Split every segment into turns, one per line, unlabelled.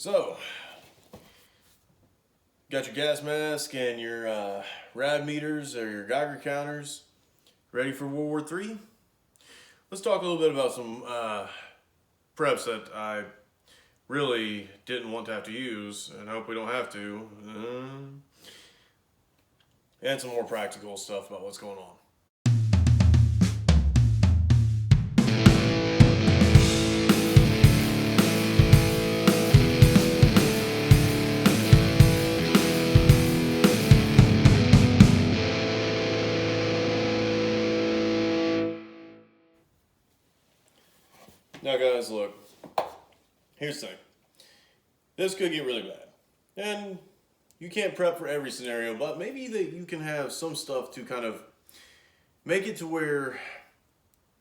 So, got your gas mask and your rad meters or your Geiger counters ready for World War III? Let's talk a little bit about some preps that I really didn't want to have to use and hope we don't have to. And some more practical stuff about what's going on. Now guys, look, here's the thing. This could get really bad. And you can't prep for every scenario, but maybe that you can have some stuff to kind of make it to where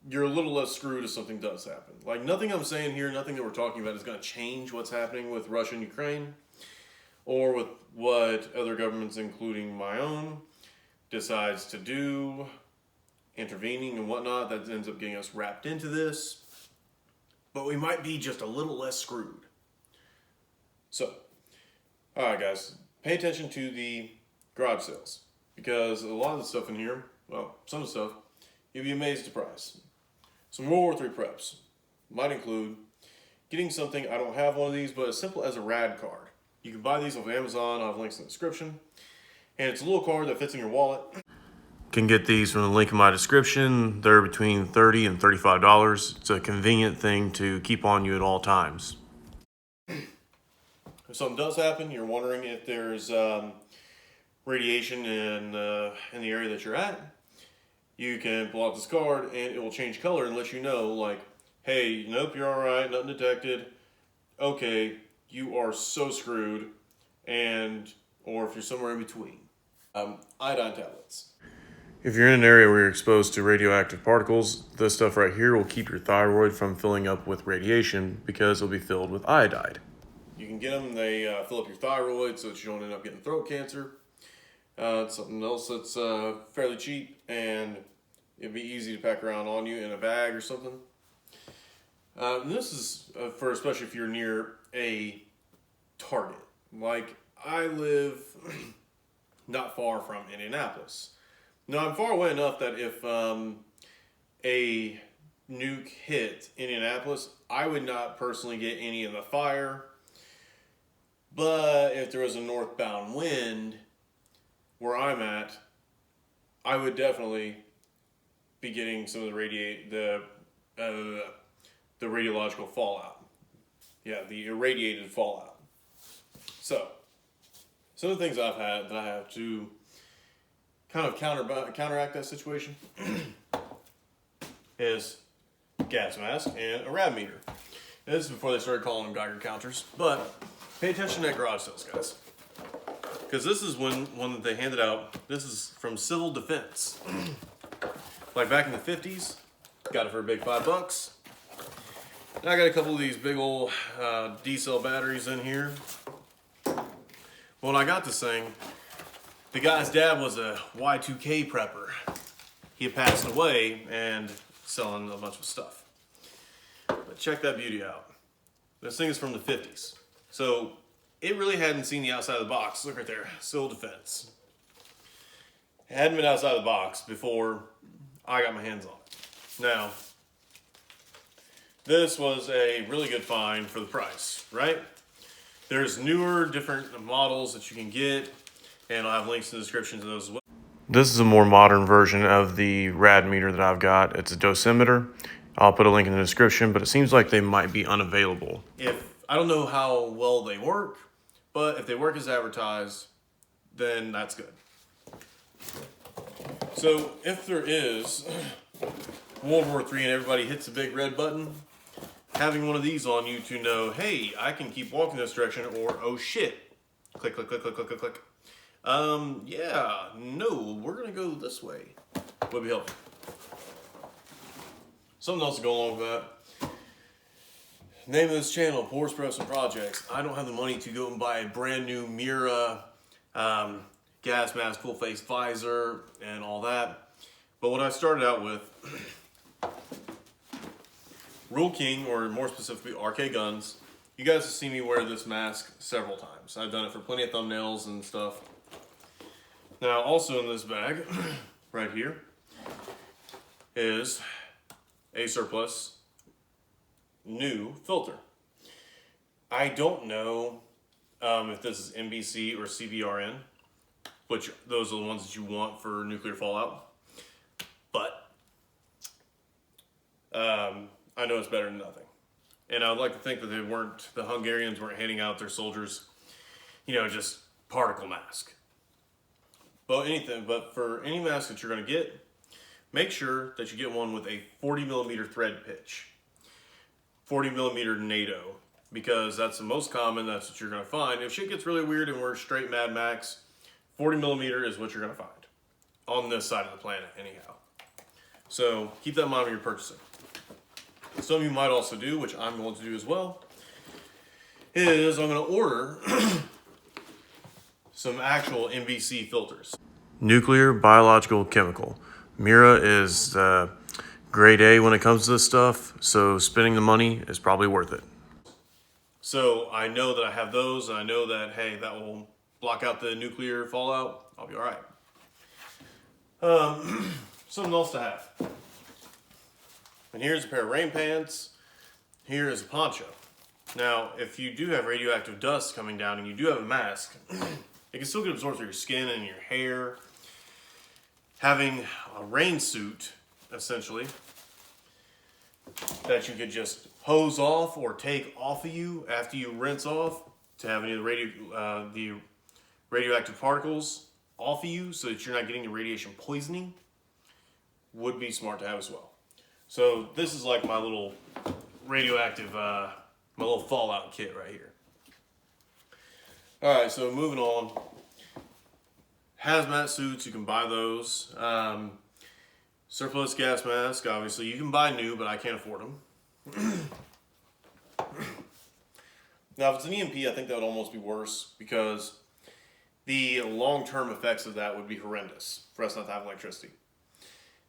you're a little less screwed if something does happen. Like, nothing I'm saying here, nothing that we're talking about is going to change what's happening with Russia and Ukraine or with what other governments, including my own, decides to do, intervening and whatnot. That ends up getting us wrapped into this. But we might be just a little less screwed. So, alright guys, pay attention to the garage sales. Because a lot of the stuff in here, well, some of the stuff, you'll be amazed at the price. Some World War III preps might include getting something, I don't have one of these, but as simple as a rad card. You can buy these off Amazon, I have links in the description. And it's a little card that fits in your wallet. Can get these from the link in my description. They're between $30 and $35. It's a convenient thing to keep on you at all times. If something does happen, you're wondering if there's radiation in the area that you're at, you can pull out this card and it will change color and let you know, like, hey, nope, you're all right, nothing detected. Okay, you are so screwed, or if you're somewhere in between. Iodine tablets. If you're in an area where you're exposed to radioactive particles, this stuff right here will keep your thyroid from filling up with radiation because it'll be filled with iodide. You can get them, they fill up your thyroid so that you don't end up getting throat cancer. It's something else that's fairly cheap and it'd be easy to pack around on you in a bag or something. And this is for especially if you're near a target. Like, I live not far from Indianapolis. Now, I'm far away enough that if a nuke hit Indianapolis, I would not personally get any of the fire. But if there was a northbound wind where I'm at, I would definitely be getting some of the radiological fallout. Yeah, the irradiated fallout. So, some of the things I've had that I have to kind of counteract that situation is gas mask and a rad meter. And this is before they started calling them Geiger counters, but pay attention to that garage sales, guys. Because this is one that they handed out. This is from Civil Defense. Like back in the 50s, got it for a big $5. And I got a couple of these big old D-cell batteries in here. When I got this thing, the guy's dad was a Y2K prepper. He had passed away and selling a bunch of stuff. But check that beauty out. This thing is from the 50s. So it really hadn't seen the outside of the box. Look right there, Civil Defense. It hadn't been outside of the box before I got my hands on it. Now, this was a really good find for the price, right? There's newer, different models that you can get, and I'll have links in the description to those as well. This is a more modern version of the rad meter that I've got. It's a dosimeter. I'll put a link in the description, but it seems like they might be unavailable. I don't know how well they work, but if they work as advertised, then that's good. So if there is World War III and everybody hits the big red button, having one of these on you to know, hey, I can keep walking this direction, or oh shit, click, click, click, click, click, click, click. Yeah, no, we're gonna go this way. Would be helpful. Something else to go along with that. Name of this channel, Pours Preps and Projects. I don't have the money to go and buy a brand new Mira gas mask, full face visor, and all that. But what I started out with, Rule King, or more specifically RK Guns, you guys have seen me wear this mask several times. I've done it for plenty of thumbnails and stuff. Now, also in this bag, right here, is a surplus new filter. I don't know if this is NBC or CBRN, which those are the ones that you want for nuclear fallout. But I know it's better than nothing. And I would like to think that the Hungarians weren't handing out their soldiers, just particle mask. But for any mask that you're going to get, make sure that you get one with a 40 millimeter thread pitch. 40 millimeter NATO, because that's the most common, that's what you're going to find. If shit gets really weird and we're straight Mad Max, 40 millimeter is what you're going to find. On this side of the planet, anyhow. So keep that in mind when you're purchasing. Some of you might also do, which I'm going to do as well, is I'm going to order some actual NBC filters. Nuclear, biological, chemical. Mira is grade A when it comes to this stuff, so spending the money is probably worth it. So I know that I have those, and I know that, hey, that will block out the nuclear fallout. I'll be all right. Something else to have. And here's a pair of rain pants. Here is a poncho. Now, if you do have radioactive dust coming down and you do have a mask, it can still get absorbed through your skin and your hair. Having a rain suit, essentially, that you could just hose off or take off of you after you rinse off to have any of the radioactive particles off of you so that you're not getting the radiation poisoning would be smart to have as well. So this is like my little radioactive, my little fallout kit right here. All right, so moving on. Hazmat suits, you can buy those. Surplus gas mask, obviously. You can buy new, but I can't afford them. Now, if it's an EMP, I think that would almost be worse because the long-term effects of that would be horrendous for us not to have electricity.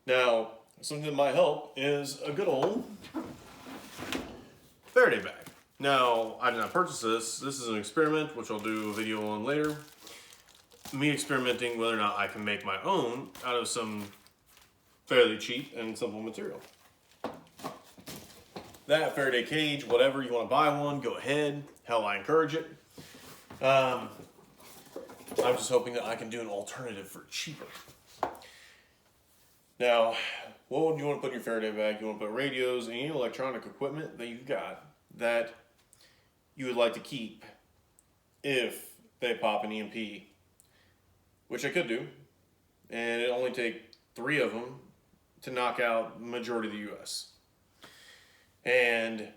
Now, something that might help is a good old Faraday bag. Now, I did not purchase this. This is an experiment, which I'll do a video on later. Me experimenting whether or not I can make my own out of some fairly cheap and simple material. That Faraday cage, whatever, you want to buy one, go ahead. Hell, I encourage it. I'm just hoping that I can do an alternative for cheaper. Now, what would you want to put in your Faraday bag? You want to put radios and any electronic equipment that you've got that you would like to keep if they pop an EMP, which I could do, and it only take 3 of them to knock out the majority of the U.S. And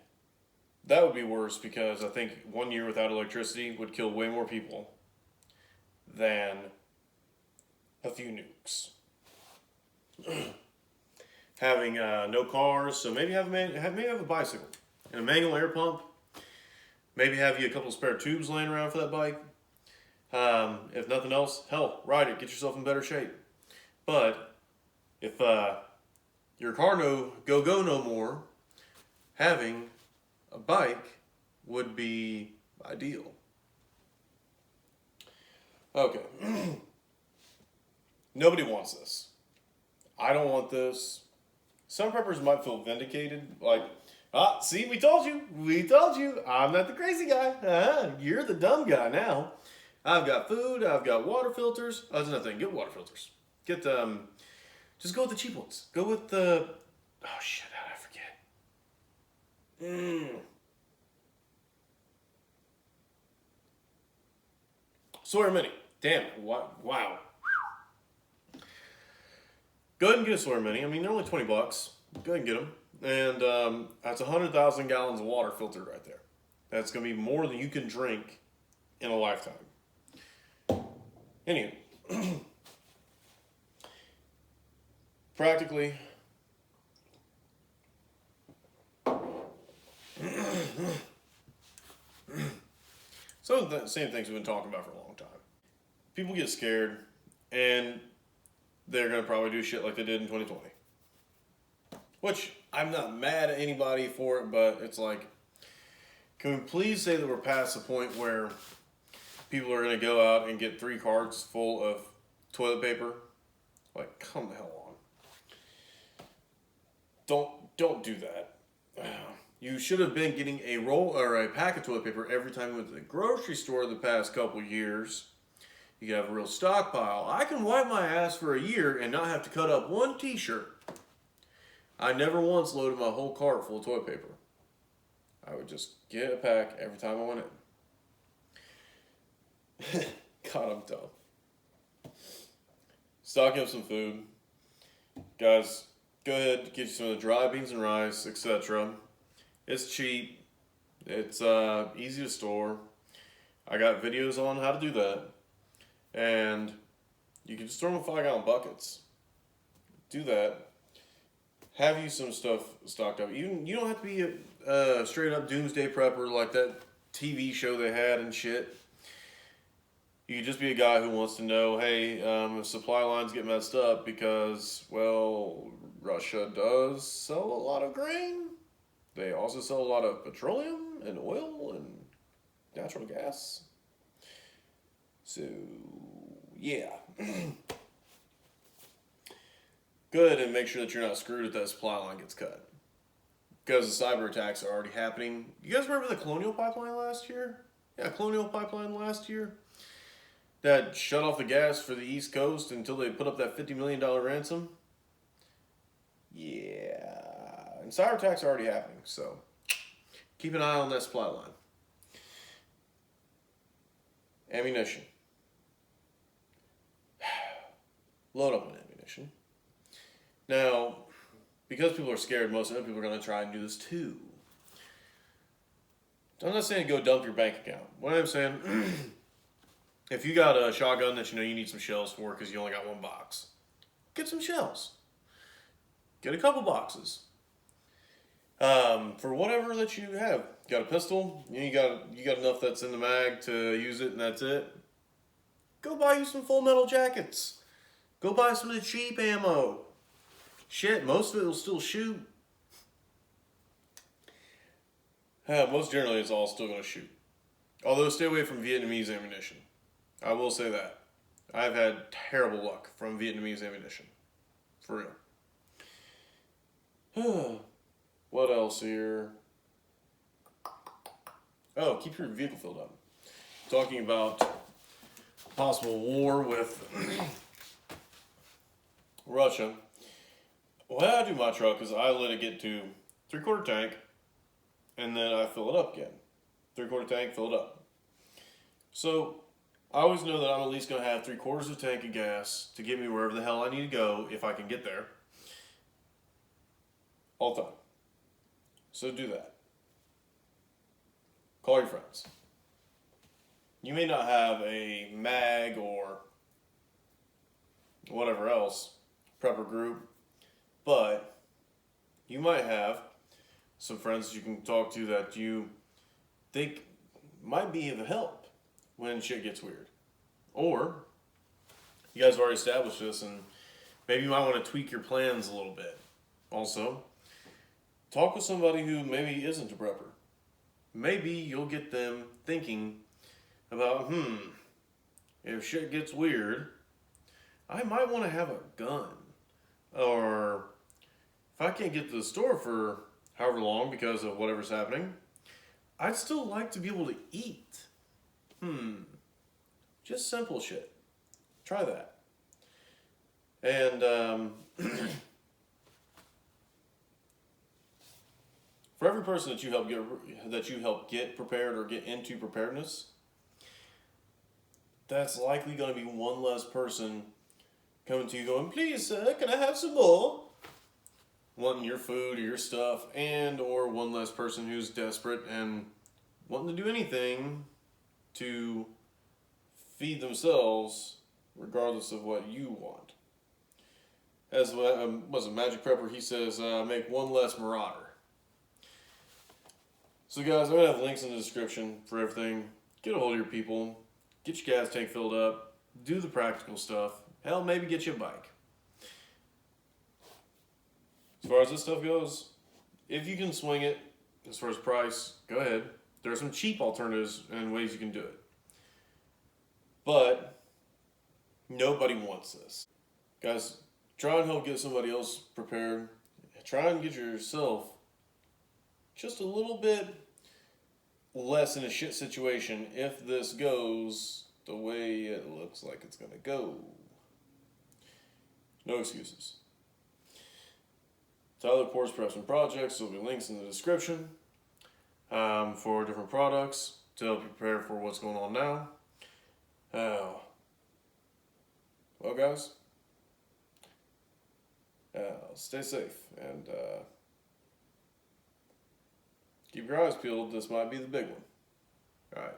that would be worse because I think 1 year without electricity would kill way more people than a few nukes. Having no cars, so maybe have a bicycle and a manual air pump. Maybe have you a couple of spare tubes laying around for that bike. If nothing else, hell, ride it. Get yourself in better shape. But if your car go no more, having a bike would be ideal. Okay. Nobody wants this. I don't want this. Some preppers might feel vindicated, like, see, we told you, I'm not the crazy guy, you're the dumb guy now. I've got food, I've got water filters. Oh, that's another thing, get water filters. Just go with the cheap ones. Go with the, oh shit, how did I forget? Sawyer Mini, damn it, wow. Go ahead and get a Sawyer Mini. I mean, they're only 20 bucks. Go ahead and get them. And that's 100,000 gallons of water filtered right there. That's going to be more than you can drink in a lifetime. Anyway, practically, some of the same things we've been talking about for a long time. People get scared, and they're going to probably do shit like they did in 2020. Which, I'm not mad at anybody for it, but it's like, Can we please say that we're past the point where people are going to go out and get 3 carts full of toilet paper? Like, come the hell on. Don't do that. You should have been getting a roll or a pack of toilet paper every time you went to the grocery store the past couple years. You can have a real stockpile. I can wipe my ass for a year and not have to cut up one t-shirt. I never once loaded my whole cart full of toilet paper. I would just get a pack every time I went in. God, I'm dumb. Stocking up some food. Guys, go ahead, get you some of the dry beans and rice, etc. It's cheap. It's easy to store. I got videos on how to do that. And you can just throw them in 5-gallon buckets. Do that. Have you some stuff stocked up. You don't have to be a straight up doomsday prepper like that TV show they had and shit. You could just be a guy who wants to know, hey, if supply lines get messed up because, well, Russia does sell a lot of grain. They also sell a lot of petroleum and oil and natural gas. So, yeah. Good, and make sure that you're not screwed if that supply line gets cut. Because the cyber attacks are already happening. You guys remember the Colonial Pipeline last year? Yeah, Colonial Pipeline last year. That shut off the gas for the East Coast until they put up that $50 million ransom. Yeah. And cyber attacks are already happening, so keep an eye on that supply line. Ammunition. Load up on ammunition. Now, because people are scared, most other people are going to try and do this too. I'm not saying go dump your bank account. What I'm saying, if you got a shotgun that you know you need some shells for because you only got 1 box, get some shells. Get a couple boxes. For whatever that you have. You got a pistol, you got enough that's in the mag to use it and that's it. Go buy you some full metal jackets. Go buy some of the cheap ammo. Shit, most of it will still shoot. Most generally it's all still going to shoot. Although stay away from Vietnamese ammunition. I will say that. I've had terrible luck from Vietnamese ammunition. For real. What else here? Oh, keep your vehicle filled up. Talking about possible war with Russia. What I do my truck is I let it get to 3/4 tank, and then I fill it up again. 3/4 tank, fill it up. So I always know that I'm at least going to have 3/4 of a tank of gas to get me wherever the hell I need to go if I can get there. All the time. So do that. Call your friends. You may not have a mag or whatever else, prepper group, but you might have some friends that you can talk to that you think might be of help when shit gets weird. Or you guys have already established this and maybe you might want to tweak your plans a little bit. Also, talk with somebody who maybe isn't a prepper. Maybe you'll get them thinking about, if shit gets weird, I might want to have a gun. Or if I can't get to the store for however long because of whatever's happening, I'd still like to be able to eat. Just simple shit. Try that. And for every person that you help get prepared or get into preparedness, that's likely going to be one less person coming to you going, please, can I have some more? Wanting your food or your stuff, and or one less person who's desperate and wanting to do anything to feed themselves regardless of what you want. As was a Magic Prepper, he says, make one less marauder. So guys, I'm going to have links in the description for everything. Get a hold of your people. Get your gas tank filled up. Do the practical stuff. Hell, maybe get you a bike. As far as this stuff goes, if you can swing it, as far as price, go ahead. There are some cheap alternatives and ways you can do it. But nobody wants this. Guys, try and help get somebody else prepared. Try and get yourself just a little bit less in a shit situation if this goes the way it looks like it's going to go. No excuses. Tyler Pours Preps and Projects. There'll be links in the description for different products to help you prepare for what's going on now. Well, guys, stay safe and keep your eyes peeled. This might be the big one. All right.